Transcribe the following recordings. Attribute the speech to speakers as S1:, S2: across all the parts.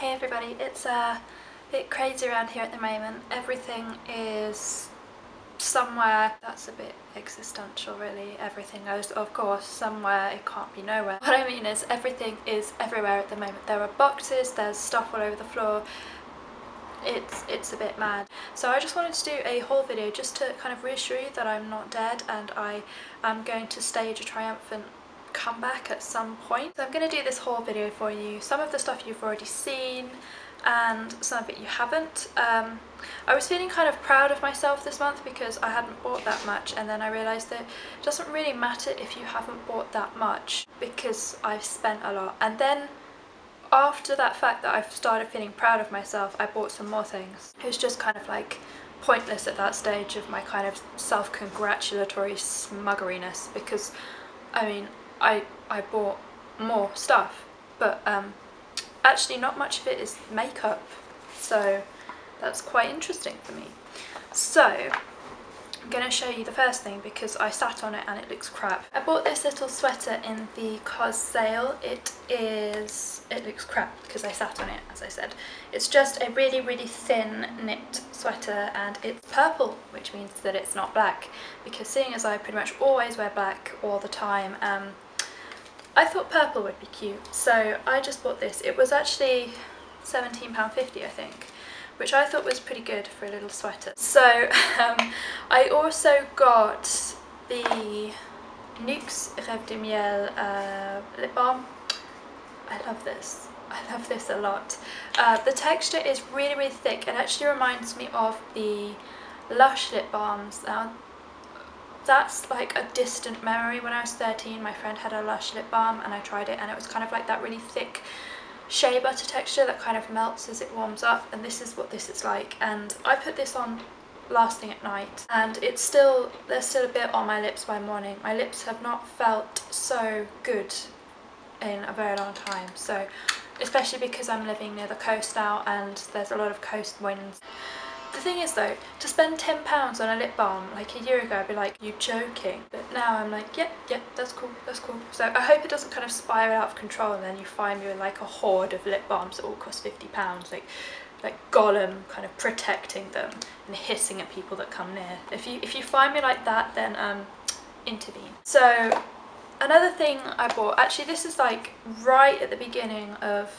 S1: Hey everybody, it's a bit crazy around here at the moment. Everything is somewhere. That's a bit existential really. Everything goes, of course, somewhere. It can't be nowhere. What I mean is everything is everywhere at the moment. There are boxes, there's stuff all over the floor. It's a bit mad. So I just wanted to do a whole video just to kind of reassure you that I'm not dead and I am going to stage a triumphant comeback at some point. So I'm going to do this whole video for you. Some of the stuff you've already seen and some of it you haven't. I was feeling kind of proud of myself this month because I hadn't bought that much, and then I realised that it doesn't really matter if you haven't bought that much because I've spent a lot. And then after that fact that I've started feeling proud of myself, I bought some more things. It was just kind of like pointless at that stage of my kind of self-congratulatory smuggeriness, because I mean I bought more stuff, but actually not much of it is makeup, so that's quite interesting for me. So I'm going to show you the first thing because I sat on it and it looks crap. I bought this little sweater in the COS sale. It looks crap because I sat on it, as I said. It's just a really, really thin knit sweater and it's purple, which means that it's not black, because seeing as I pretty much always wear black all the time, I thought purple would be cute. So I just bought this. It was actually £17.50 I think, which I thought was pretty good for a little sweater. So I also got the Nuxe Rêve de Miel lip balm. I love this. I love this a lot. The texture is really, really thick. It actually reminds me of the Lush lip balms. Now, that's like a distant memory. When I was 13, my friend had a Lush lip balm and I tried it, and it was kind of like that really thick shea butter texture that kind of melts as it warms up, and this is what this is like. And I put this on last thing at night, and there's still a bit on my lips by morning. My lips have not felt so good in a very long time, so especially because I'm living near the coast now and there's a lot of coast winds. The thing is though, to spend £10 on a lip balm, like a year ago I'd be like, you joking? But now I'm like, yep, that's cool, that's cool. So I hope it doesn't kind of spiral out of control and then you find me with like a hoard of lip balms that all cost £50, like Gollum kind of protecting them and hissing at people that come near. If you find me like that, then intervene. So another thing I bought, actually this is like right at the beginning of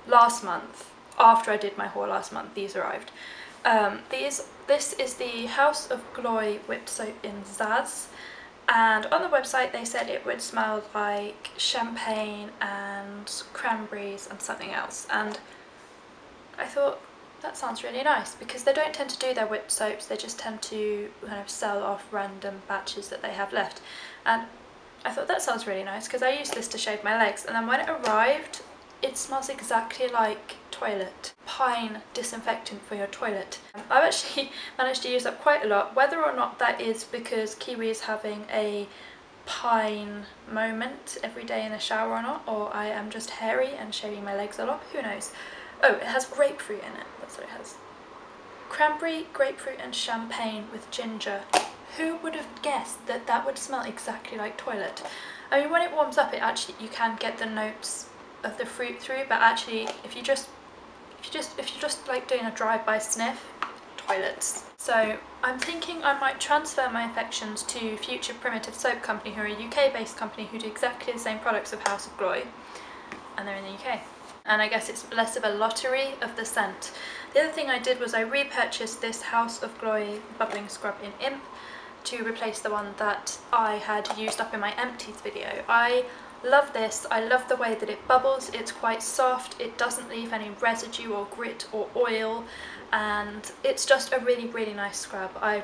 S1: last month, after I did my haul last month, these arrived. This is the Haus of Gloi whipped soap in Zazz, and on the website they said it would smell like champagne and cranberries and something else, and I thought that sounds really nice because they don't tend to do their whipped soaps, they just tend to kind of sell off random batches that they have left, and I thought that sounds really nice because I used this to shave my legs, and then when it arrived it smells exactly like toilet. Pine disinfectant for your toilet. I've actually managed to use up quite a lot. Whether or not that is because Kiwi is having a pine moment every day in the shower or not, or I am just hairy and shaving my legs a lot, who knows. Oh, it has grapefruit in it, that's what it has. Cranberry, grapefruit and champagne with ginger. Who would have guessed that that would smell exactly like toilet? I mean, when it warms up, you can get the notes of the fruit through, but actually if you're just like doing a drive-by sniff, toilets. So I'm thinking I might transfer my affections to Future Primitive Soap Company, who are a UK based company who do exactly the same products of House of Gloi, and they're in the UK. And I guess it's less of a lottery of the scent. The other thing I did was I repurchased this House of Gloi bubbling scrub in Imp to replace the one that I had used up in my empties video. I love this. I love the way that it bubbles. It's quite soft, it doesn't leave any residue or grit or oil, and it's just a really, really nice scrub. I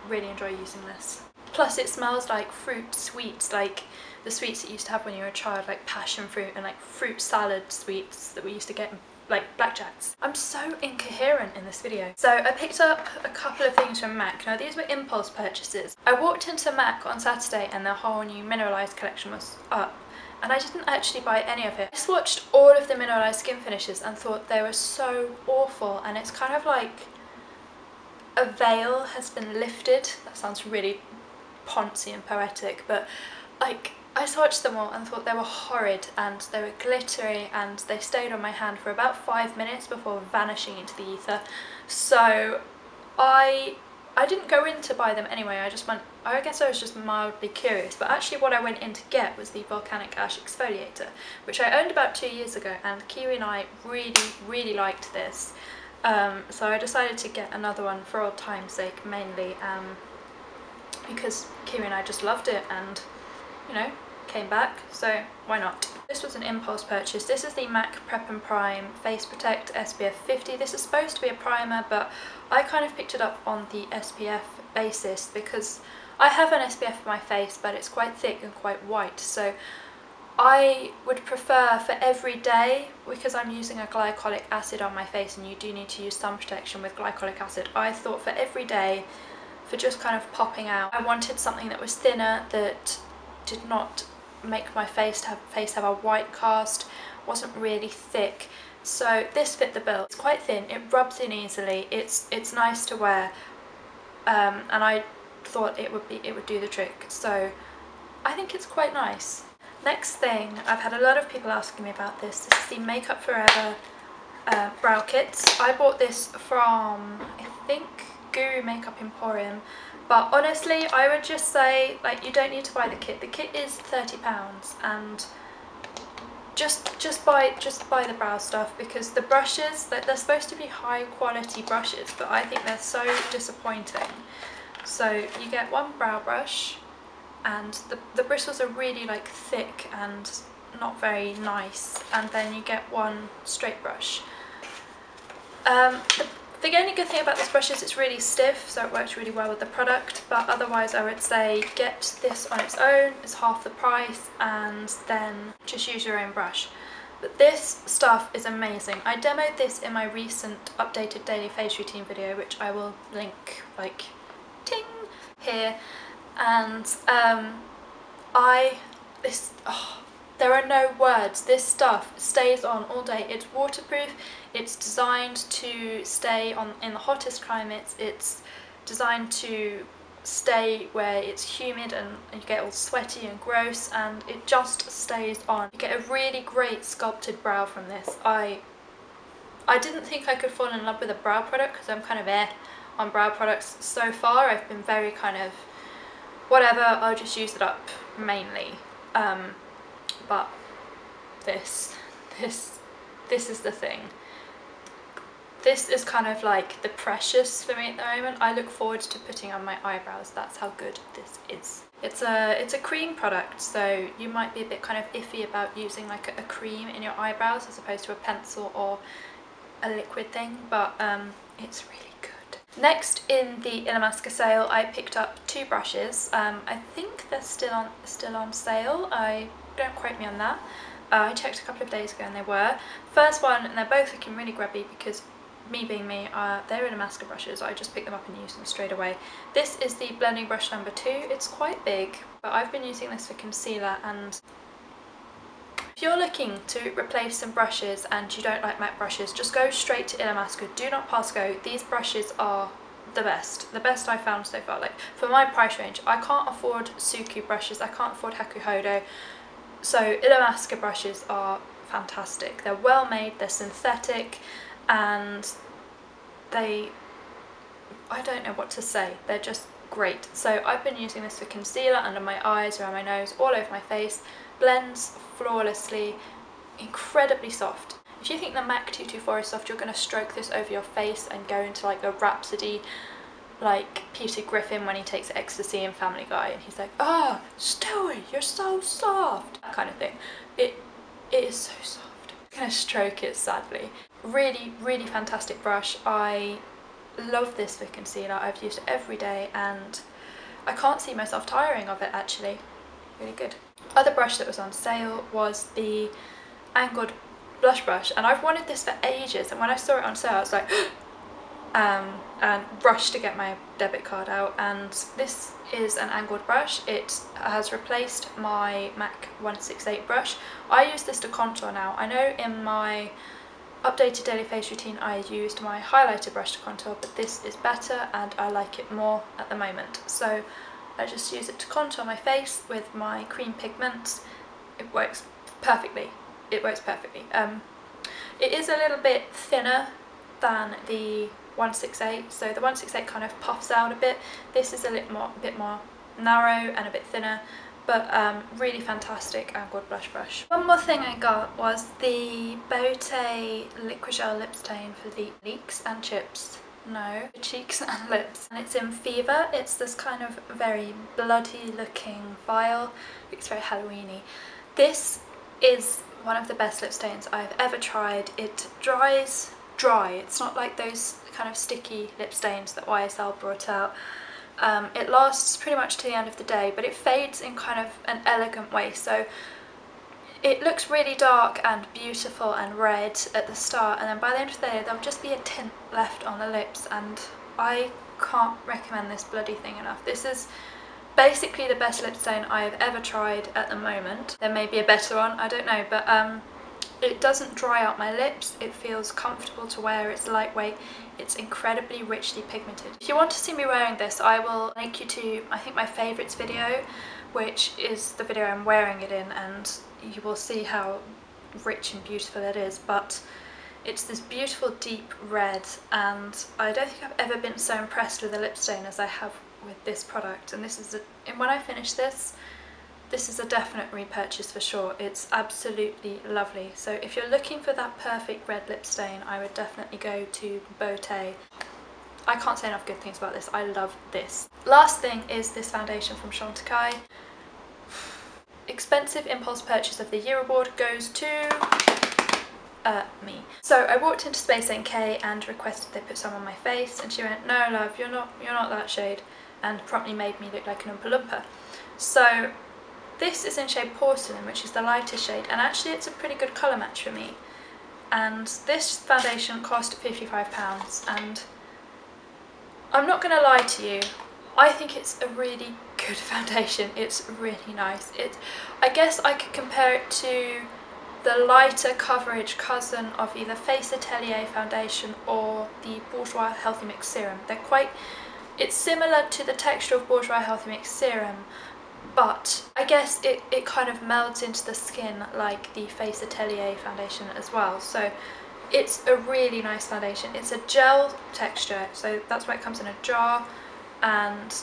S1: really enjoy using this. Plus it smells like fruit sweets, like the sweets that you used to have when you were a child, like passion fruit and like fruit salad sweets that we used to get in like blackjacks. I'm so incoherent in this video. So I picked up a couple of things from MAC. Now these were impulse purchases. I walked into MAC on Saturday and their whole new mineralised collection was up, and I didn't actually buy any of it. I swatched all of the mineralised skin finishes and thought they were so awful, and it's kind of like a veil has been lifted. That sounds really poncy and poetic, but like I swatched them all and thought they were horrid, and they were glittery, and they stayed on my hand for about 5 minutes before vanishing into the ether. So I didn't go in to buy them anyway. I guess I was just mildly curious, but actually what I went in to get was the Volcanic Ash Exfoliator, which I owned about 2 years ago, and Kiwi and I really liked this. So I decided to get another one for old time's sake, mainly because Kiwi and I just loved it, and you know, came back, so why not? This was an impulse purchase. This is the MAC Prep and Prime Face Protect SPF 50. This is supposed to be a primer, but I kind of picked it up on the SPF basis because I have an SPF for my face, but it's quite thick and quite white, so I would prefer for every day, because I'm using a glycolic acid on my face and you do need to use sun protection with glycolic acid, I thought for every day, for just kind of popping out, I wanted something that was thinner, that did not make my face have a white cast, wasn't really thick. So this fit the bill. It's quite thin, it rubs in easily, it's nice to wear, and I thought it would do the trick, so I think it's quite nice. Next thing, I've had a lot of people asking me about this. This is the Makeup Forever brow kits. I bought this from, I think, Guru Makeup Emporium, but honestly I would just say, like, you don't need to buy the kit. The kit is £30, and just buy the brow stuff, because the brushes, they're supposed to be high quality brushes, but I think they're so disappointing. So you get one brow brush, and the bristles are really like thick and not very nice, and then you get one straight brush. The only good thing about this brush is it's really stiff, so it works really well with the product, but otherwise I would say get this on its own, it's half the price, and then just use your own brush. But this stuff is amazing. I demoed this in my recent updated daily face routine video, which I will link, like, ting, here. And there are no words. This stuff stays on all day. It's waterproof, it's designed to stay on in the hottest climates, it's designed to stay where it's humid and you get all sweaty and gross, and it just stays on. You get a really great sculpted brow from this. I didn't think I could fall in love with a brow product, because I'm kind of on brow products so far. I've been very kind of whatever, I'll just use it up mainly, but this is the thing. This is kind of like the precious for me at the moment. I look forward to putting on my eyebrows. That's how good this is. It's a cream product, so you might be a bit kind of iffy about using like a cream in your eyebrows as opposed to a pencil or a liquid thing, but it's really good. Next, in the Illamasqua sale, I picked up 2 brushes. I think they're still on sale. Don't quote me on that. I checked a couple of days ago and they were. First one, and they're both looking really grubby because, me being me, they're Illamasqua brushes. I just picked them up and used them straight away. This is the blending brush number 2. It's quite big, but I've been using this for concealer, and if you're looking to replace some brushes and you don't like matte brushes, just go straight to Illamasqua. Do not pass go. These brushes are the best I've found so far. Like, for my price range, I can't afford Suku brushes, I can't afford Hakuhodo, so Illamasqua brushes are fantastic. They're well made, they're synthetic, and I don't know what to say, they're just great. So I've been using this for concealer, under my eyes, around my nose, all over my face. Blends flawlessly, incredibly soft. If you think the MAC 224 is soft, you're going to stroke this over your face and go into like a rhapsody, like Peter Griffin when he takes ecstasy in Family Guy and he's like, "Ah, Stewie, you're so soft," that kind of thing. It is so soft. I'm going to stroke it sadly. Really fantastic brush. I love this for concealer. I've used it every day and I can't see myself tiring of it actually. Really good. Other brush that was on sale was the angled blush brush, and I've wanted this for ages, and when I saw it on sale I was like and rushed to get my debit card out. And this is an angled brush. It has replaced my MAC 168 brush. I use this to contour now. I know in my updated daily face routine I used my highlighter brush to contour, but this is better and I like it more at the moment. So I just use it to contour my face with my cream pigment. It works perfectly. It works perfectly. It is a little bit thinner than the 168, so the 168 kind of puffs out a bit. This is a bit more narrow and a bit thinner, but really fantastic and good blush brush. One more thing I got was the Beauté Liqui-Gel lip stain for the cheeks and chips. No, the cheeks and lips. And it's in Fever. It's this kind of very bloody looking vial. It's very Halloweeny. This is one of the best lip stains I've ever tried. It dries dry. It's not like those kind of sticky lip stains that YSL brought out. It lasts pretty much to the end of the day, but it fades in kind of an elegant way. So it looks really dark and beautiful and red at the start, and then by the end of the day there'll just be a tint left on the lips, and I can't recommend this bloody thing enough. This is basically the best lip stain I have ever tried at the moment. There may be a better one, I don't know, but it doesn't dry out my lips. It feels comfortable to wear, it's lightweight, it's incredibly richly pigmented. If you want to see me wearing this, I will link you to, I think, my favourites video, which is the video I'm wearing it in, and you will see how rich and beautiful it is. But it's this beautiful deep red, and I don't think I've ever been so impressed with a lip stain as I have with this product. And this is and when I finish this is a definite repurchase for sure. It's absolutely lovely. So if you're looking for that perfect red lip stain, I would definitely go to Beauté. I can't say enough good things about this. I love this. Last thing is this foundation from Chantecaille. Expensive impulse purchase of the year award goes to me. So I walked into Space NK and requested they put some on my face, and she went, "No love, you're not that shade," and promptly made me look like an Oompa Loompa. So this is in shade Porcelain, which is the lightest shade, and actually it's a pretty good colour match for me. And this foundation cost £55, and I'm not going to lie to you, I think it's a really good foundation. It's really nice. I guess I could compare it to the lighter coverage cousin of either Face Atelier foundation or the Bourjois Healthy Mix Serum. It's similar to the texture of Bourjois Healthy Mix Serum, but I guess it kind of melds into the skin like the Face Atelier foundation as well. So it's a really nice foundation. It's a gel texture, so that's why it comes in a jar, and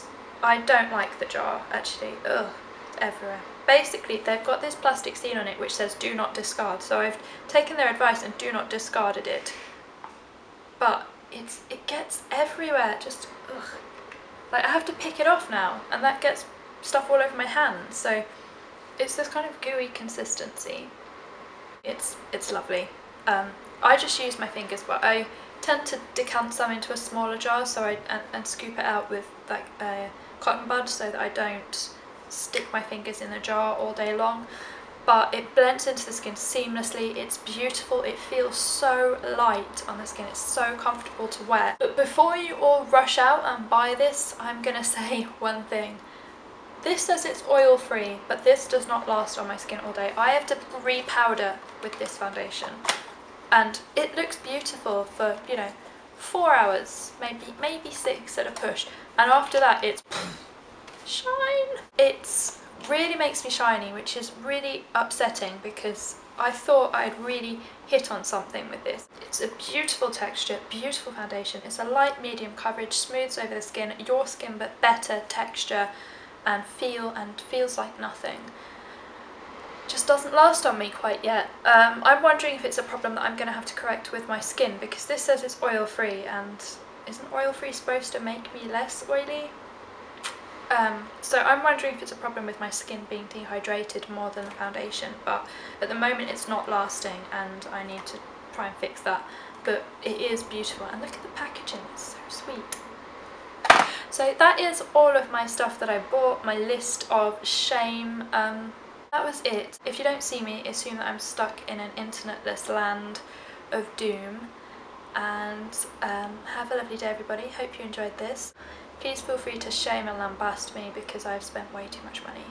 S1: I don't like the jar actually. Ugh, it's everywhere. Basically they've got this plastic seal on it which says do not discard, so I've taken their advice and do not discarded it, but it gets everywhere. Just ugh. Like I have to pick it off now, and that gets stuff all over my hands. So it's this kind of gooey consistency. It's lovely. I just use my fingers, but I tend to decant some into a smaller jar, so and scoop it out with like a cotton bud so that I don't stick my fingers in the jar all day long. But it blends into the skin seamlessly. It's beautiful. It feels so light on the skin. It's so comfortable to wear. But before you all rush out and buy this, I'm gonna say one thing. This says it's oil free, but this does not last on my skin all day. I have to re-powder with this foundation, and it looks beautiful for, you know, 4 hours, maybe 6 at a push, and after that it's shine. It really makes me shiny, which is really upsetting because I thought I'd really hit on something with this. It's a beautiful texture, beautiful foundation. It's a light medium coverage, smooths over the skin, your skin but better texture, and feels like nothing. Just doesn't last on me quite yet. I'm wondering if it's a problem that I'm going to have to correct with my skin, because this says it's oil free, and isn't oil free supposed to make me less oily? So I'm wondering if it's a problem with my skin being dehydrated more than the foundation, but at the moment it's not lasting and I need to try and fix that. But it is beautiful, and look at the packaging, it's so sweet. So that is all of my stuff that I bought, my list of shame. That was it. If you don't see me, assume that I'm stuck in an internetless land of doom. And have a lovely day everybody. Hope you enjoyed this. Please feel free to shame and lambast me because I've spent way too much money.